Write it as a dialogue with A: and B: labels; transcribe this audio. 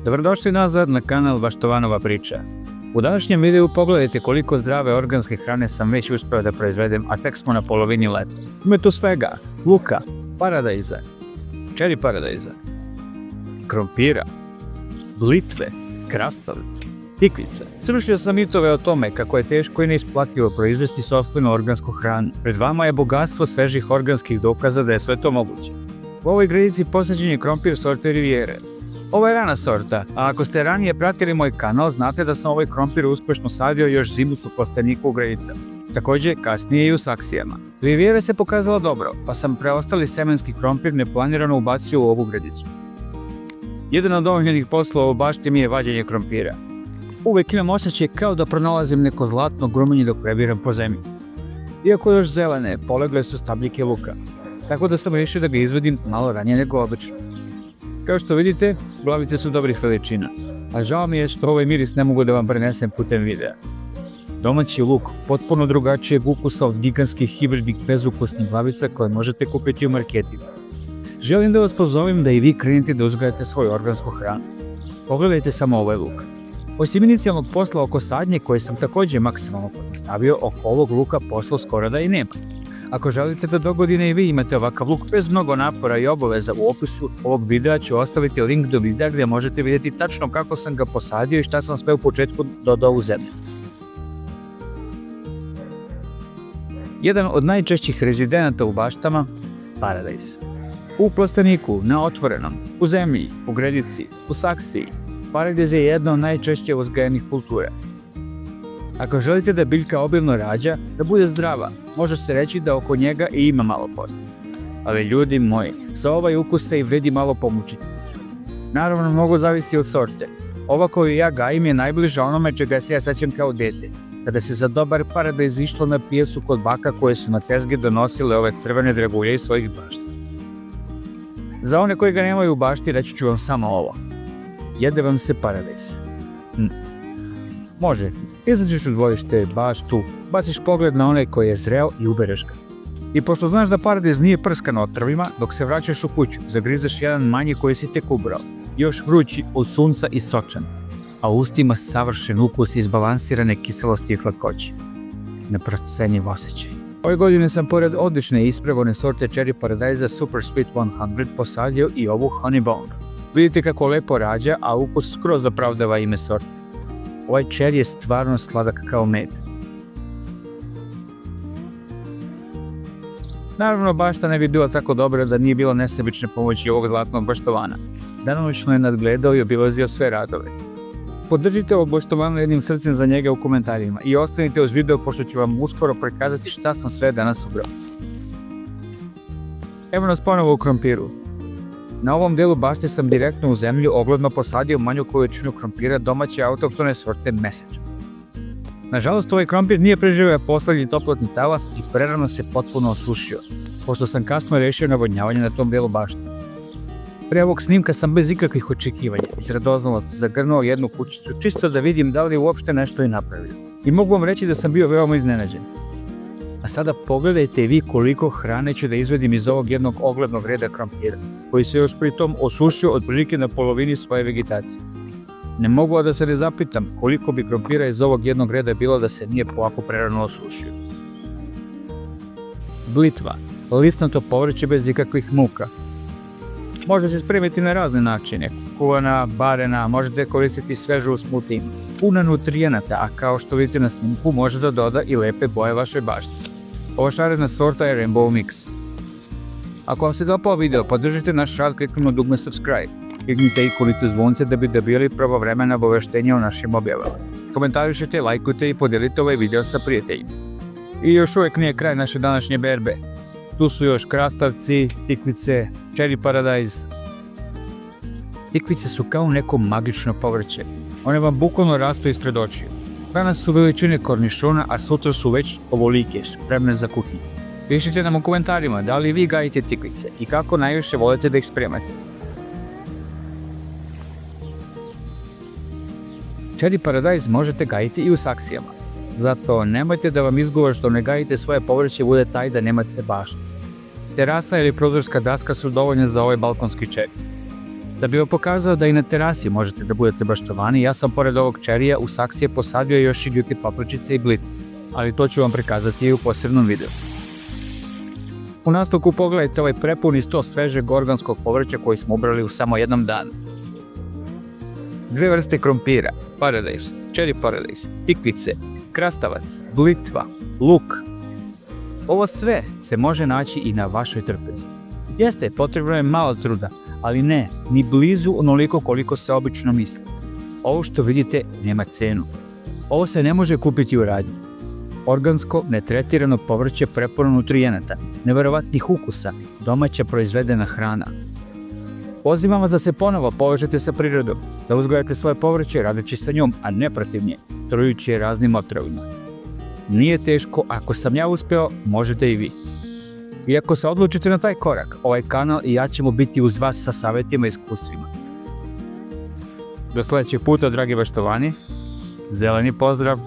A: Dobrodošli nazad na kanal Baštovanova priča. U današnjem videu pogledajte koliko zdrave organske hrane sam već uspeo da proizvedem, a tek smo na polovini leta. Ima tu svega: luka, paradajza, čeri paradajza, krompira, blitve, krastavca, tikvica. Srušio sam mitove o tome kako je teško i neisplativo proizvesti sopstvenu organsku hranu. Pred vama je bogatstvo svežih organskih dokaza da je sve to moguće. U ovoj gredici posjećen je krompir sorte Riviere. Ovo je rana sorta, a ako ste ranije pratili moj kanal, znate da sam ovaj krompir uspešno sadio još zimu su plasteniku u gredicama. Također, kasnije i u saksijama. Riviera se pokazala dobro, pa sam preostali semenski krompir neplanirano ubacio u ovu gredicu. Jedan od omiljenih poslova u bašti mi je vađenje krompira. Uvek imam osjećaj kao da pronalazim neko zlatno grumenje dok prebiram po zemlji. Iako još zelene, polegle su stabljike luka, tako da sam rešio da ga izvadim malo ranije nego obično. Kao što vidite, glavice su dobrih veličina, a žao mi je što ovaj miris ne mogu da vam prenesem putem videa. Domaći luk, potpuno drugačijeg ukusa od gigantskih hibridnih bezukusnih glavica koje možete kupiti u marketima. Želim da vas pozovem da i vi krenete da uzgajate svoju organsku hranu. Pogledajte samo ovaj luk. Osim inicijalnog posla oko sadnje, koje sam također maksimalno postavio, oko ovog luka posla skoro da i nema. Ako želite da dogodine i vi imate ovakav luk bez mnogo napora i obaveza, u opisu ovog videa ću ostaviti link do videa gdje možete vidjeti tačno kako sam ga posadio i šta sam sve u početku dodao u zemlju. Jedan od najčešćih rezidenata u baštama, paradajz. U plasteniku, na otvorenom, u zemlji, u gredici, u saksiji, paradajz je jedna od najčešće uzgajanih kultura. Ako želite da biljka obilno rađa, da bude zdrava, može se reći da oko njega i ima malo posla. Ali ljudi moji, za ovaj ukus se i vredi malo pomučiti. Naravno, mnogo zavisi od sorte. Ova koju ja gajim je najbliža onome čega se ja sećam kao dete, kada se za dobar paradajz išlo na pijacu kod baka koje su na tezgi donosile ove crvene dragulje iz svojih bašta. Za one koji ga nemaju u bašti reći ću vam samo ovo. Jede vam se paradajz. Može, izađeš u dvorište, baštu, baciš pogled na onaj koji je zreo i ubereš ga. I pošto znaš da paradajz nije prskan otrovima, dok se vraćaš u kuću, zagrizeš jedan manji koji si tek ubrao, još vrući od sunca i sočan, a u ustima savršen ukus izbalansirane kiselosti i hlatkoće. Neprocenjiv osjećaj. Ove godine sam pored odlične ispravone sorte čeri paradajza Super Sweet 100 posadio i ovu Honey Bomb. Vidite kako lepo rađa, a ukus skroz opravdava ime sorte. Ovaj čeri je stvarno sladak kao med. Naravno, bašta ne bi bila tako dobra da nije bilo nesebične pomoći ovog zlatnog baštovana. Danonoćno je nadgledao i obilazio sve radove. Podržite ovog baštovana jednim srcem za njega u komentarima i ostanite uz video pošto ću vam uskoro prikazati šta sam sve danas ubrao. Evo nas ponovo u krompiru. Na ovom delu bašte sam direktno u zemlju ogledno posadio manju količinu krompira domaće autohtone sorte Message. Nažalost, ovaj krompir nije preživeo poslednji toplotni talas i prerano se potpuno osušio, pošto sam kasno rešio navodnjavanje na tom delu bašte. Pre ovog snimka sam bez ikakvih očekivanja iz radoznalosti zagrnuo jednu kućicu čisto da vidim da li je uopšte nešto i napravio. I mogu vam reći da sam bio veoma iznenađen. A sada pogledajte vi koliko hrane ću da izvedim iz ovog jednog oglednog reda krompira, koji se još pritom osušio otprilike na polovini svoje vegetacije. Ne mogu da se ne zapitam koliko bi krompira iz ovog jednog reda bilo da se nije ovako prerano osušio. Blitva, listnato povrće bez ikakvih muka. Može se spremiti na razne načine, kuvana, barena, možete koristiti svežu u smutiju. Puna nutrijenata, a kao što vidite na snimku može da doda i lepe boje vašoj bašti. Ova šarena sorta je Rainbow Mix. Ako vam se dopao video, podržite naš rad kliknimo na dugme subscribe. Kliknite ikonicu zvonce da bi dobili pravovremena obaveštenja o našim objavama. Komentarišite, lajkujte i podijelite ovaj video sa prijateljima. I još uvijek nije kraj naše današnje berbe. Tu su još krastavci, tikvice, čeri paradajz. Tikvice su kao neko magično povrće. One vam bukvalno rastu ispred očiju. Danas su veličine kornišona, a sutra su već ovolike, spremne za kuhinju. Pišite nam u komentarima da li vi gajite tikvice i kako najviše volite da ih spremate. Čeri paradajz možete gajiti i u saksijama. Zato nemojte da vam izgovor što ne gajite svoje povrće bude taj da nemate baštu. Terasa ili prozorska daska su dovoljne za ovaj balkonski čeri. Da bi vam pokazao da i na terasi možete da budete baštovani, ja sam pored ovog čerija u saksije posadio još i ljuke papričice i blitve, ali to ću vam prikazati i u posebnom videu. U nastavku pogledajte ovaj prepuni sto svežeg organskog povrća koji smo ubrali u samo jednom danu. 2 vrste krompira, paradajz, cherry paradajz, tikvice, krastavac, blitva, luk. Ovo sve se može naći i na vašoj trpezi. Jeste, potrebno je malo truda, ali ne, ni blizu onoliko koliko se obično misli. Ovo što vidite nema cenu. Ovo se ne može kupiti u radnji. Organsko, netretirano povrće prepuno nutrijenata, neverovatnih ukusa, domaća proizvedena hrana. Pozivam vas da se ponovo povežete sa prirodom, da uzgojate svoje povrće radeći sa njom, a ne protiv nje, trujući je raznim otrovima. Nije teško, ako sam ja uspeo, možete i vi. I ako se odlučite na taj korak, ovaj kanal i ja ćemo biti uz vas sa savjetima i iskustvima. Do sljedećeg puta, dragi baštovani, zeleni pozdrav!